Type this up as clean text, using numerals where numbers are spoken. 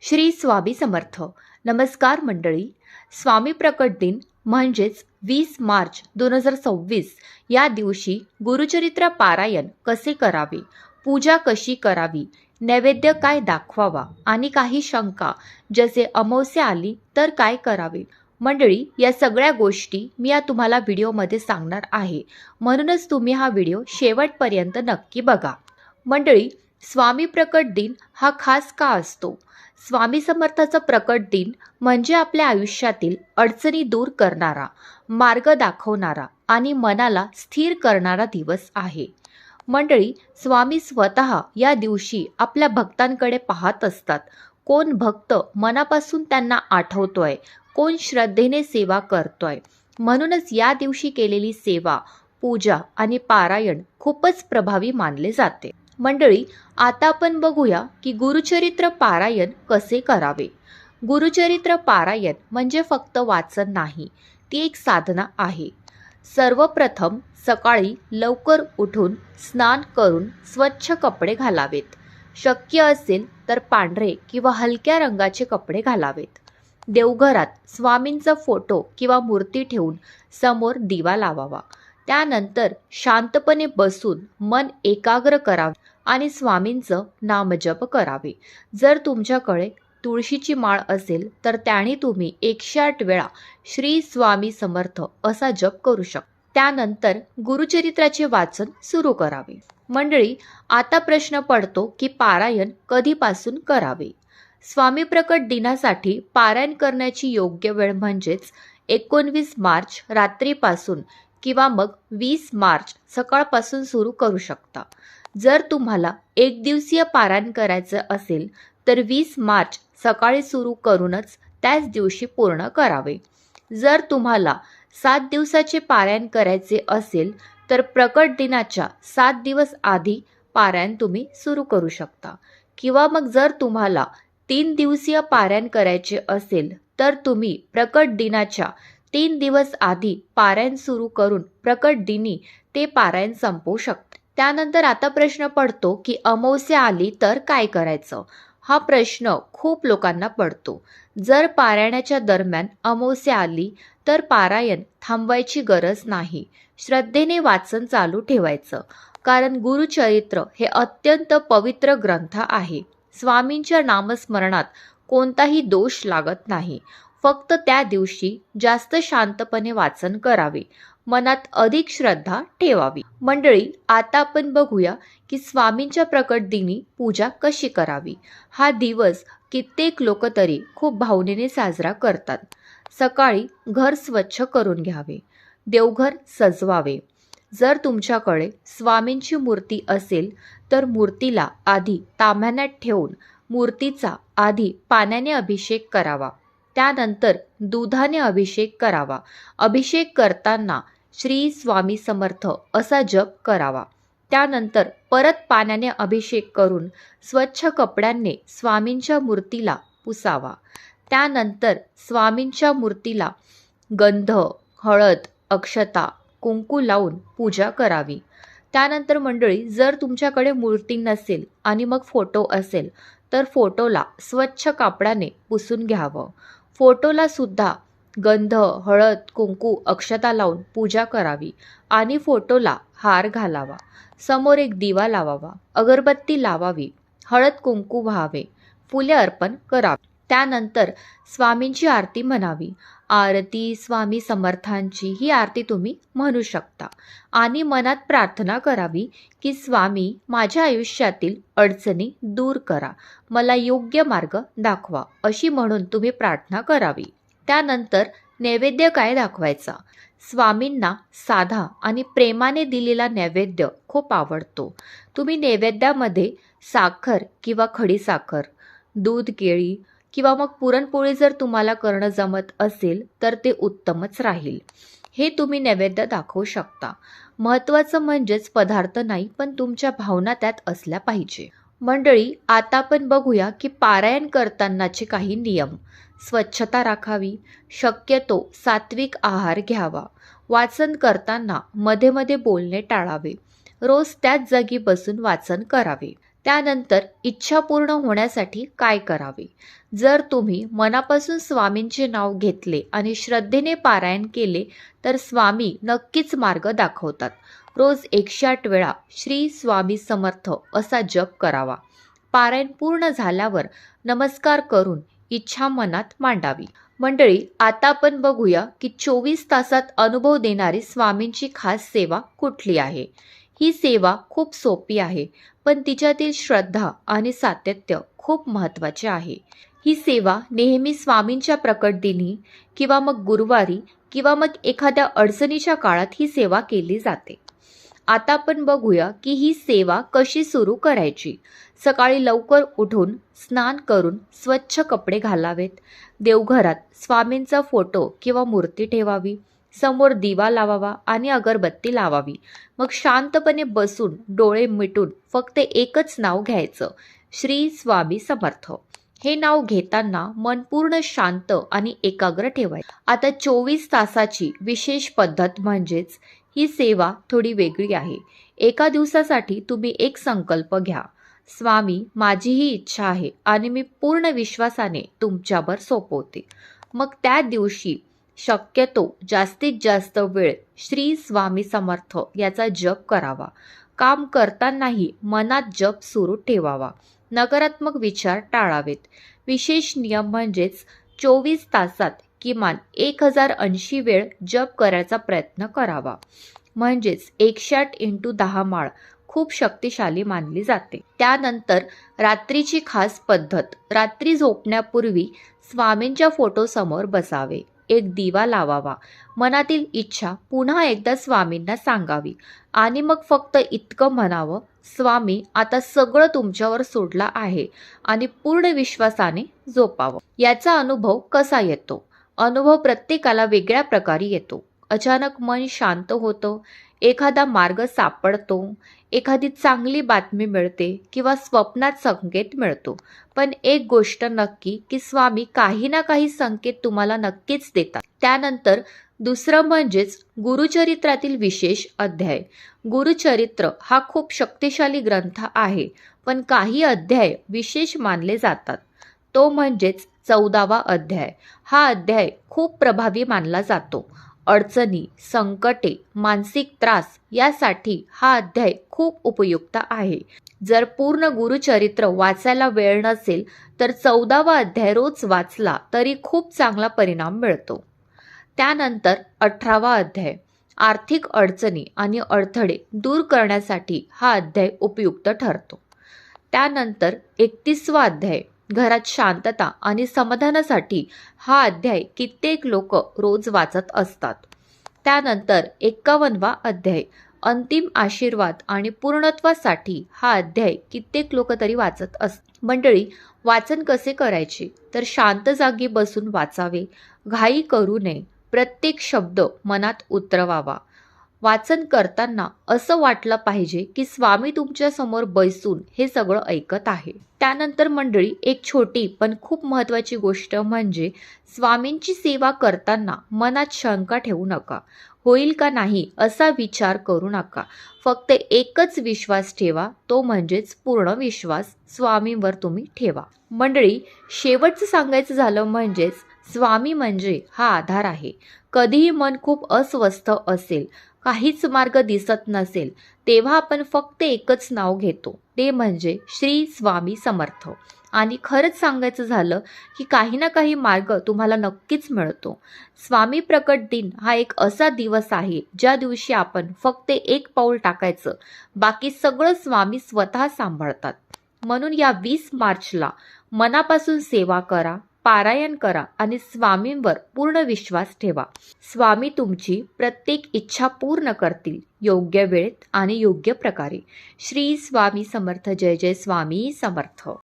श्री स्वामी समर्थ. नमस्कार मंडळी. स्वामी प्रकट दिन म्हणजेच 20 मार्च 2026 या दिवशी गुरुचरित्र पारायण कसे करावे, पूजा कशी करावी, नैवेद्य काय दाखवावा आणि काही शंका जसे अमावस्या आली तर काय करावे. मंडळी, या सगळ्या गोष्टी मी तुम्हाला व्हिडिओमध्ये सांगणार आहे, म्हणूनच तुम्ही हा व्हिडिओ शेवटपर्यंत नक्की बघा. मंडळी, स्वामी प्रकट दिन हा खास का असतो? स्वामी समर्थाचा प्रकट दिन म्हणजे आपल्या आयुष्यातील अडचणी दूर करणारा, मार्ग दाखवणारा आणि मनाला स्थिर करणारा दिवस आहे. मंडळी, स्वामी स्वतः या दिवशी आपल्या भक्तांकडे पाहत असतात. कोण भक्त मनापासून त्यांना आठवतोय, कोण श्रद्धेने सेवा करतोय. म्हणूनच या दिवशी केलेली सेवा, पूजा आणि पारायण खूपच प्रभावी मानले जाते. मंडळी, आता आपण बघूया की गुरुचरित्र पारायण कसे करावे. गुरुचरित्र पारायण म्हणजे फक्त वाचन नाही, ती एक साधना आहे. सर्वप्रथम सकाळी लवकर उठून स्नान करून स्वच्छ कपडे घालावेत. शक्य असेल तर पांढरे किंवा हलक्या रंगाचे कपडे घालावेत. देवघरात स्वामींचा फोटो किंवा मूर्ती ठेवून समोर दिवा लावावा. त्यानंतर शांतपणे बसून मन एकाग्र करावे आणि स्वामींचं नामजप करावे. जर तुमच्याकडे तुळशीची माळ असेल तर त्याने तुम्ही 108 वेळा श्री स्वामी समर्थ असा जप करू शकता. त्यानंतर गुरुचरित्राचे वाचन सुरू करावे. मंडळी, आता प्रश्न पडतो की पारायण कधीपासून करावे. स्वामी प्रकट दिनासाठी पारायण करण्याची योग्य वेळ म्हणजेच 19 मार्च रात्रीपासून किंवा मग 20 मार्च सकाळपासून सुरू करू शकता. जर तुम्हाला एक दिवसीय पारायण करायचं असेल तर 20 मार्च सकाळी सुरू करूनच त्याच दिवशी पूर्ण करावे. जर तुम्हाला 7 दिवसाचे पारायण करायचे असेल तर प्रकट दिनाच्या 7 दिवस आधी पारायण तुम्ही सुरू करू शकता. किंवा मग जर तुम्हाला 3 दिवसीय पारायण करायचे असेल तर तुम्ही प्रकट दिनाच्या 3 दिवस आधी पारायण सुरू करून प्रकट दिनी ते पारायण संपवू शकता. त्यानंतर आता प्रश्न पडतो की अमावस्या आली तर काय करायचं. हा प्रश्न खूप लोकांना पडतो. जर पारायणाच्या दरम्यान अमावस्या आली तर पारायण थांबवायची गरज नाही. श्रद्धेने वाचन चालू ठेवायचं, कारण गुरुचरित्र हे अत्यंत पवित्र ग्रंथ आहे. स्वामींच्या नामस्मरणात कोणताही दोष लागत नाही. फक्त त्या दिवशी जास्त शांतपणे वाचन करावे, मनात अधिक श्रद्धा ठेवावी. मंडळी, आता आपण बघूया की स्वामींच्या प्रकट दिनी पूजा कशी करावी. हा दिवस कित्येक लोक तरी खूप भावनेने साजरा करतात. सकाळी घर स्वच्छ करून घ्यावे. देवघर सजवावे. जर तुमच्याकडे स्वामींची मूर्ती असेल तर मूर्तीला आधी ताम्हाण्यात ठेवून मूर्तीचा आधी पाण्याने अभिषेक करावा. त्यानंतर दुधाने अभिषेक करावा. अभिषेक करताना श्री स्वामी समर्थ असा जप करावा. त्यानंतर परत पाण्याने अभिषेक करून स्वच्छ कपड्यांनी स्वामींच्या मूर्तीला पुसावा. त्यानंतर स्वामींच्या मूर्तीला गंध, हळद, अक्षता, कुंकू लावून पूजा करावी. त्यानंतर मंडळी, जर तुमच्याकडे मूर्ती नसेल आणि मग फोटो असेल तर फोटोला स्वच्छ कापडाने पुसून घ्यावं. फोटोला सुद्धा गंध, हळद, कुंकू, अक्षता लावून पूजा करावी आणि फोटोला हार घालावा. समोर एक दिवा लावावा. अगरबत्ती लावावी. हळद कुंकू व्हावे. फुले अर्पण करावी. त्यानंतर स्वामींची आरती म्हणावी. आरती स्वामी समर्थांची ही आरती तुम्ही म्हणू शकता आणि मनात प्रार्थना करावी की स्वामी, माझ्या आयुष्यातील अडचणी दूर करा, मला योग्य मार्ग दाखवा, अशी म्हणून तुम्ही प्रार्थना करावी. त्यानंतर नैवेद्य काय दाखवायचा. स्वामींना साधा आणि प्रेमाने दिलेला नैवेद्य खूप आवडतो. तुम्ही नैवेद्यामध्ये साखर किंवा खडीसाखर, दूध, केळी किंवा मग पुरणपोळी जर तुम्हाला करणं जमत असेल तर ते उत्तमच राहील. हे तुम्ही नैवेद्य दाखवू शकता. महत्त्वाचं म्हणजेच पदार्थ नाही, पण तुमच्या भावना त्यात असल्या पाहिजे. मंडळी, आता आपण बघूया की पारायण करतानाचे काही नियम. स्वच्छता राखावी. शक्यतो सात्विक आहार घ्यावा. वाचन करताना मध्ये मध्ये बोलणे टाळावे. रोज त्याच जागी बसून वाचन करावे. त्यानंतर इच्छा पूर्ण होण्यासाठी काय करावे? जर तुम्ही मनापासून स्वामींचे नाव घेतले आणि श्रद्धेने पारायण केले तर स्वामी नक्कीच मार्ग दाखवतात. रोज 108 वेळा श्री स्वामी समर्थ असा जप करावा. पारायण पूर्ण झाल्यावर नमस्कार करून इच्छा मनात मांडावी. मंडळी, आता आपण बघूया की 24 तासात अनुभव देणारी स्वामींची खास सेवा कुठली आहे. ही सेवा खूप सोपी आहे, पण तिच्यातील श्रद्धा आणि सातत्य खूप महत्त्वाचे आहे. ही सेवा नेहमी स्वामींच्या प्रकट दिनी किंवा मग गुरुवारी किंवा मग एखाद्या अडचणीच्या काळात ही सेवा केली जाते. आता आपण बघूया की ही सेवा कशी सुरू करायची. सकाळी लवकर उठून स्नान करून स्वच्छ कपडे घालावेत. देवघरात स्वामींचा फोटो किंवा मूर्ती ठेवावी. समोर दिवा लावावा आणि अगरबत्ती लावावी. मग शांतपणे बसून डोळे मिटून फक्त एकच नाव घ्यायचं, श्री स्वामी समर्थ. हे नाव घेताना मन पूर्ण शांत आणि एकाग्र ठेवायचं. आता 24 तासाची विशेष पद्धत म्हणजेच ही सेवा थोडी वेगळी आहे. एका दिवसासाठी तुम्ही एक संकल्प घ्या, स्वामी माझी ही इच्छा आहे आणि मी पूर्ण विश्वासाने तुमच्यावर सोपवते. मग त्या दिवशी शक्यतो जास्तीत जास्त वेळ श्री स्वामी समर्थ याचा जप करावा. काम करतानाही मनात जप सुरू ठेवावा. नकारात्मक विचार टाळावेत. विशेष नियम म्हणजेच 24 तासात किमान 1080 वेळ जप करायचा प्रयत्न करावा. म्हणजेच 108 × 10 माळ खूप शक्तिशाली मानली जाते. त्यानंतर रात्रीची खास पद्धत. रात्री झोपण्यापूर्वी स्वामींच्या फोटोसमोर बसावे. एक दिवा लावावा. मनातील इच्छा पुन्हा एकदा स्वामींना सांगावी आणि मग फक्त इतकं म्हणावं, स्वामी आता सगळं तुमच्यावर सोडलं आहे आणि पूर्ण विश्वासाने झोपावं. याचा अनुभव कसा येतो? अनुभव प्रत्येकाला वेगळ्या प्रकारे येतो. अचानक मन शांत होतं, एखादा मार्ग सापडतो, एखादी चांगली बातमी मिळते किंवा स्वप्नात संकेत मिळतो. पण एक गोष्ट नक्की की स्वामी काही ना काही संकेत तुम्हाला नक्कीच देतात. त्यानंतर दुसरं म्हणजेच गुरुचरित्रातील विशेष अध्याय. गुरुचरित्र हा खूप शक्तिशाली ग्रंथ आहे, पण काही अध्याय विशेष मानले जातात. तो म्हणजेच 14वा अध्याय. हा अध्याय खूप प्रभावी मानला जातो. अडचणी, संकटे, मानसिक त्रास यासाठी हा अध्याय खूप उपयुक्त आहे. जर पूर्ण गुरुचरित्र वाचायला वेळ नसेल तर 14वा अध्याय रोज वाचला तरी खूप चांगला परिणाम मिळतो. त्यानंतर 18वा अध्याय. आर्थिक अडचणी आणि अडथळे दूर करण्यासाठी हा अध्याय उपयुक्त ठरतो. त्यानंतर 31वा अध्याय. घरात शांतता आणि समाधानासाठी हा अध्याय कित्येक लोक रोज वाचत असतात. त्यानंतर 51वा अध्याय. अंतिम आशीर्वाद आणि पूर्णत्वासाठी हा अध्याय कित्येक लोक तरी वाचत असतात. मंडळी, वाचन कसे करायचे तर शांत जागी बसून वाचावे. घाई करू नये. प्रत्येक शब्द मनात उतरवावा. वाचन करताना असं वाटलं पाहिजे की स्वामी तुमच्या समोर बैसून हे सगळं ऐकत आहे. त्यानंतर मंडळी, एक छोटी पण खूप महत्त्वाची गोष्ट म्हणजे स्वामींची सेवा करताना मनात शंका ठेवू नका. होईल का नाही असा विचार करू नका. फक्त एकच विश्वास ठेवा, तो म्हणजेच पूर्ण विश्वास स्वामींवर तुम्ही ठेवा. मंडळी, शेवटचं सांगायचं झालं म्हणजेच स्वामी म्हणजे हा आधार आहे. कधीही मन खूप अस्वस्थ असेल, काहीच मार्ग दिसत नसेल, तेव्हा आपण फक्त एकच नाव घेतो, ते म्हणजे श्री स्वामी समर्थ. आणि खरंच सांगायचं झालं की काही ना काही मार्ग तुम्हाला नक्कीच मिळतो. स्वामी प्रकट दिन हा एक असा दिवस आहे ज्या दिवशी आपण फक्त एक पाऊल टाकायचं, बाकी सगळं स्वामी स्वतः सांभाळतात. म्हणून या 20 मार्चला मनापासून सेवा करा, पारायण करा आणि स्वामींवर पूर्ण विश्वास ठेवा. स्वामी तुमची प्रत्येक इच्छा पूर्ण करतील, योग्य वेळेत आणि योग्य प्रकारे. श्री स्वामी समर्थ. जय जय स्वामी समर्थ.